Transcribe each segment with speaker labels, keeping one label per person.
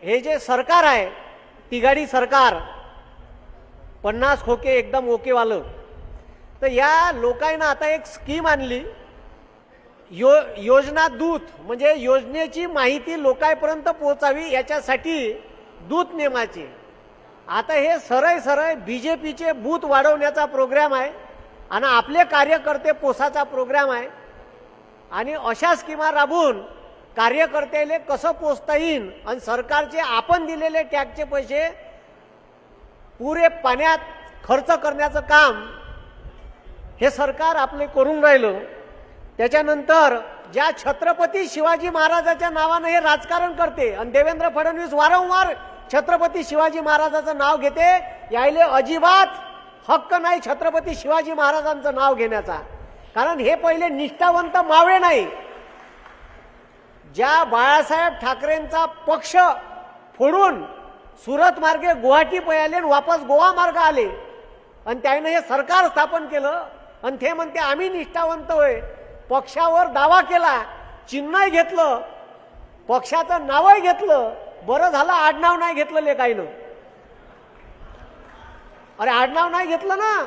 Speaker 1: हे जे सरकार आहे तिघाडी सरकार 50 खोके एकदम ओकेवालं, तर या लोकांना आता एक स्कीम आणली योजना दूत, म्हणजे योजनेची माहिती लोकांपर्यंत पोहोचावी याच्यासाठी दूत नेमाचे. आता हे सरळ बीजेपीचे बूथ वाढवण्याचा प्रोग्राम आहे आणि आपले कार्यकर्ते पोसाचा प्रोग्राम आहे. आणि अशा स्कीमा राबवून कार्यकर्त्याला कसं पोचता येईल आणि सरकारचे आपण दिलेले टॅक्सचे पैसे पुरे पाण्यात खर्च करण्याचं काम हे सरकार आपले करून राहिलं. त्याच्यानंतर ज्या छत्रपती शिवाजी महाराजांच्या नावाने हे राजकारण करते आणि देवेंद्र फडणवीस वारंवार छत्रपती शिवाजी महाराजांचं नाव घेते, यायले अजिबात हक्क नाही छत्रपती शिवाजी महाराजांचं नाव घेण्याचा. कारण हे पहिले निष्ठावंत मावळे नाही. ज्या बाळासाहेब ठाकरेंचा पक्ष फोडून सुरत मार्गे गुवाहाटी पयाले वापस गोवा मार्ग आले आणि त्याने हे सरकार स्थापन केलं आणि ते म्हणते आम्ही निष्ठावंत होय. पक्षावर दावा केला, चिन्हही घेतलं, पक्षाचं नावही घेतलं. बरं झालं आडनाव नाही घेतलं लेकाईनं. अरे आडनाव नाही घेतलं ना,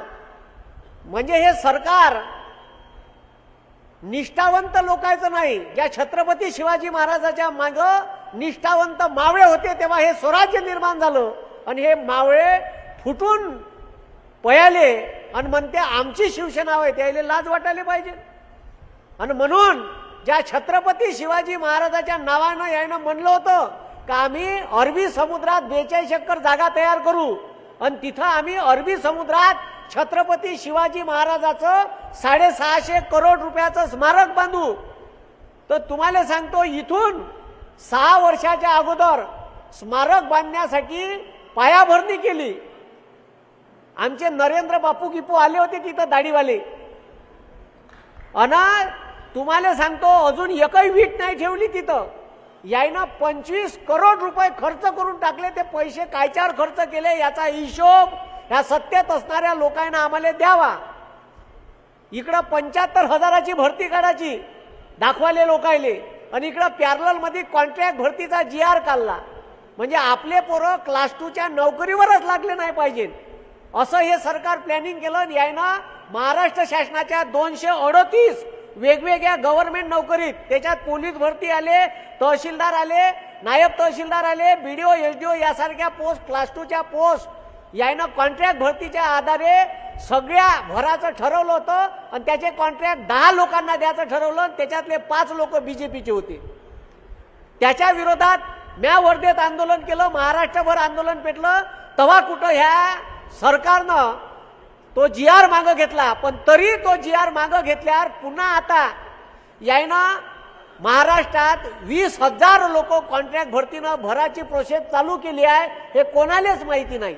Speaker 1: म्हणजे हे सरकार निष्ठावंत लोकांचं नाही. ज्या छत्रपती शिवाजी महाराजांच्या मागं निष्ठावंत मावळे होते तेव्हा हे स्वराज्य निर्माण झालं आणि हे मावळे फुटून पयाले आणि म्हणते आमची शिवसेना होय, त्याला लाज वाटायला पाहिजे. आणि म्हणून ज्या छत्रपती शिवाजी महाराजांच्या नावानं यानं म्हणलं होतं का आम्ही अरबी समुद्रात 42 एकर जागा तयार करू आणि तिथं आम्ही अरबी समुद्रात छत्रपती शिवाजी महाराजांचं 650 करोड रुपयाचं स्मारक बांधू. तर तुम्हाला सांगतो इथून 6 वर्षाच्या अगोदर स्मारक बांधण्यासाठी पायाभरणी केली. आमचे नरेंद्र बापू गिपू आले होते तिथं दाढीवाले. अना तुम्हाला सांगतो अजून एकही वीट नाही ठेवली तिथं. यायनं 25 करोड रुपये खर्च करून टाकले. ते पैसे कायच्यावर खर्च केले याचा हिशोब ह्या सत्तेत असणाऱ्या लोकांना आम्हाला द्यावा. इकडं 75,000ची भरती काढायची दाखवाले लोकायले आणि इकडं पॅरलल मध्ये कॉन्ट्रॅक्ट भरतीचा GR काढला. म्हणजे आपले पोरं क्लास 2च्या नोकरीवरच लागले नाही पाहिजे असं हे सरकार प्लॅनिंग केलं. यायनं महाराष्ट्र शासनाच्या 238 वेगवेगळ्या गव्हर्नमेंट नोकरीत, त्याच्यात पोलीस भरती आले, तहसीलदार आले, नायब तहसीलदार आले, BDO SDO यासारख्या पोस्ट, क्लास 2च्या पोस्ट यायनं कॉन्ट्रॅक्ट भरतीच्या आधारे सगळ्या भराचं ठरवलं होतं आणि त्याचे कॉन्ट्रॅक्ट 10 लोकांना द्यायचं ठरवलं. त्याच्यातले 5 लोक बीजेपीचे होते. त्याच्या विरोधात म्या वर्धेत आंदोलन केलं, महाराष्ट्रभर आंदोलन पेटलं. तेव्हा कुठं ह्या सरकारनं तो GR मागं घेतला. पण तरी तो GR मागं घेतल्यावर पुन्हा आता यायनं महाराष्ट्रात 20,000 लोक कॉन्ट्रॅक्ट भरतीनं भराची प्रोसेस चालू केली आहे. हे कोणालाच माहिती नाही.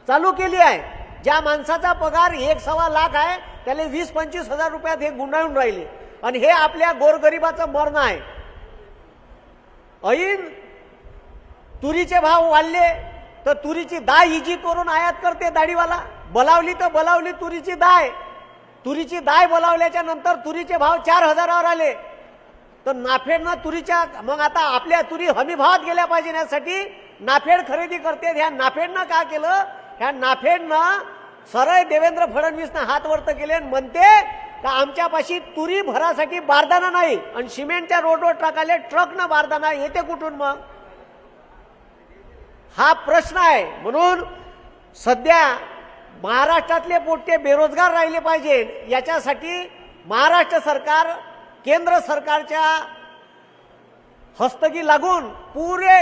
Speaker 1: चालू केली आहे. ज्या माणसाचा पगार 1.25 लाख आहे त्याला 20-25 हजार रुपयात हे गुंडाळून राहिले आणि हे आपल्या गोरगरिबाचं मरण आहे. ऐन तुरीचे भाव वाढले तर तुरीची डाळ इजी करून आयात करते दाढीवाला. बोलावली तर बोलावली तुरीची डाळ. तुरीची डाळ बोलावल्याच्या नंतर तुरीचे भाव 4,000वर आले. तर नाफेडनं तुरीच्या मग आता आपल्या तुरी हमी भावात गेल्या पाहिजे यासाठी नाफेड खरेदी करते. ह्या नाफेडनं काय केलं, ह्या नाफेडनं सरळ देवेंद्र फडणवीसनं हात वरत केले आणि म्हणते का आमच्यापाशी तुरी भरासाठी बारदाना नाही आणि सिमेंटच्या रोडवर टाकाले ट्रकनं बारदाना येते कुठून मग? हा प्रश्न आहे. म्हणून सध्या महाराष्ट्रातले पोट्टे बेरोजगार राहिले पाहिजे याच्यासाठी महाराष्ट्र सरकार केंद्र सरकारच्या हस्तगी लागून पुरे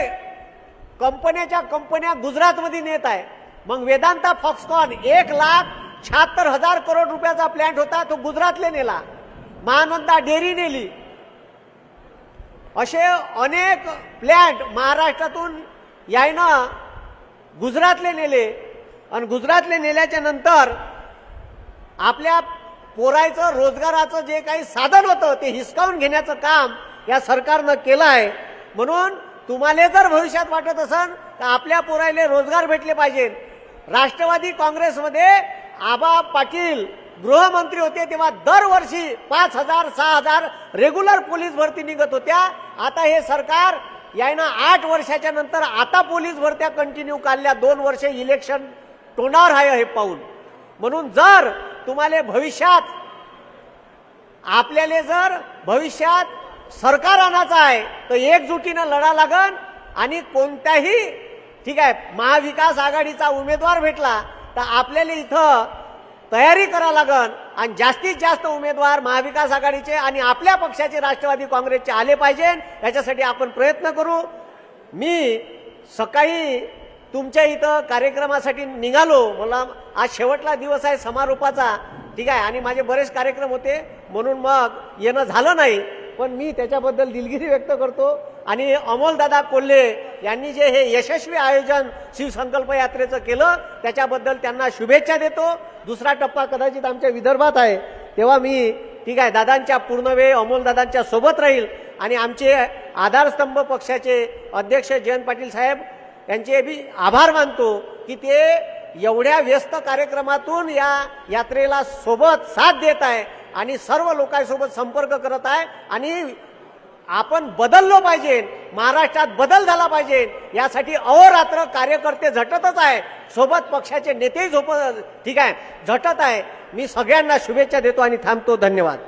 Speaker 1: कंपन्या गुजरातमध्ये नेत आहे. मग वेदांता फॉक्सकॉन 1,76,000 करोड रुपयाचा प्लॅन्ट होता तो गुजरातले नेला. महानंदा डेअरी नेली. असे अनेक प्लॅन्ट महाराष्ट्रातून यायनं गुजरातले नेले आणि गुजरातले नेल्याच्या नंतर आपल्या पोरायचं रोजगाराचं जे काही साधन होतं ते हिसकावून घेण्याचं काम या सरकारनं केलं आहे. म्हणून तुम्हाला जर भविष्यात वाटत असेल तर आपल्या पोरायले रोजगार भेटले पाहिजे. राष्ट्रवादी काँग्रेसमध्ये आबा पाटील गृहमंत्री होते तेव्हा दरवर्षी 5,000-6,000 रेग्युलर पोलीस भरती निघत होत्या. आता हे सरकार यायनं 8 वर्षाच्या नंतर आता पोलीस भरत्या कंटिन्यू काढल्या, 2 वर्ष इलेक्शन तोंडावर आहे हे पाऊल. म्हणून जर तुम्हाला भविष्यात आपल्याला जर भविष्यात सरकार आणायचं आहे तर एकजुटीनं लढा लागन आणि कोणत्याही ठीक आहे महाविकास आघाडीचा उमेदवार भेटला तर आपल्याला इथं तयारी करा लागन आणि जास्तीत जास्त उमेदवार महाविकास आघाडीचे आणि आपल्या पक्षाचे राष्ट्रवादी काँग्रेसचे आले पाहिजे. याच्यासाठी आपण प्रयत्न करू. मी सकाळी तुमच्या इथं कार्यक्रमासाठी निघालो. मला आज शेवटला दिवस आहे समारोपाचा, ठीक आहे, आणि माझे बरेच कार्यक्रम होते म्हणून मग येणं झालं नाही. पण मी त्याच्याबद्दल दिलगिरी व्यक्त करतो. आणि अमोलदादा कोल्हे यांनी जे हे यशस्वी आयोजन शिवसंकल्प यात्रेचं केलं त्याच्याबद्दल त्यांना शुभेच्छा देतो. दुसरा टप्पा कदाचित आमच्या विदर्भात आहे तेव्हा मी ठीक आहे दादांच्या पूर्णवेळ अमोलदादांच्या सोबत राहील. आणि आमचे आधारस्तंभ पक्षाचे अध्यक्ष जयंत पाटील साहेब यांचे बी आभार मानतो की ते एवढ्या व्यस्त कार्यक्रमातून या यात्रेला सोबत साथ देत आहे आणि सर्व लोकांसोबत संपर्क करत आहे. आणि आपण बदललो पाहिजे, महाराष्ट्रात बदल झाला पाहिजे यासाठी अहोरात्र कार्यकर्ते झटतच आहे, सोबत पक्षाचे नेतेही ठीक आहे झटत आहे. मी सगळ्यांना शुभेच्छा देतो आणि थांबतो. धन्यवाद.